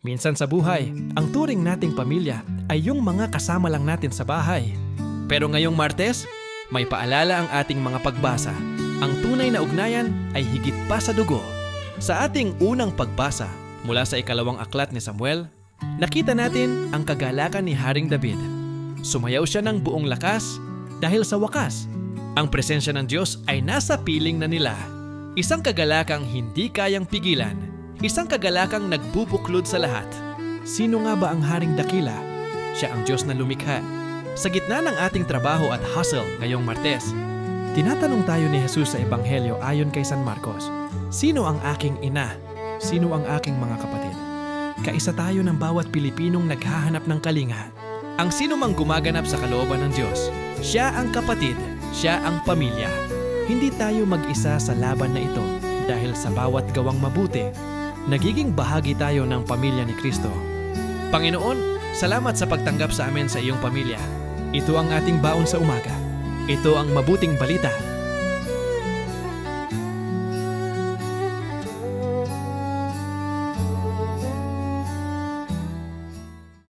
Minsan sa buhay, ang turing nating pamilya ay yung mga kasama lang natin sa bahay. Pero ngayong Martes, may paalala ang ating mga pagbasa. Ang tunay na ugnayan ay higit pa sa dugo. Sa ating unang pagbasa mula sa ikalawang aklat ni Samuel, nakita natin ang kagalakan ni Haring David. Sumayaw siya ng buong lakas dahil sa wakas, ang presensya ng Diyos ay nasa piling na nila. Isang kagalakang hindi kayang pigilan. Isang kagalakang nagbubuklod sa lahat. Sino nga ba ang Haring Dakila? Siya ang Diyos na lumikha. Sa gitna ng ating trabaho at hustle ngayong Martes, tinatanong tayo ni Jesus sa Ebanghelyo ayon kay San Marcos, sino ang aking ina? Sino ang aking mga kapatid? Kaisa tayo ng bawat Pilipinong naghahanap ng kalinga. Ang sino mang gumaganap sa kalooban ng Diyos, siya ang kapatid, siya ang pamilya. Hindi tayo mag-isa sa laban na ito dahil sa bawat gawang mabuti, nagiging bahagi tayo ng pamilya ni Kristo. Panginoon, salamat sa pagtanggap sa amin sa iyong pamilya. Ito ang ating baon sa umaga. Ito ang mabuting balita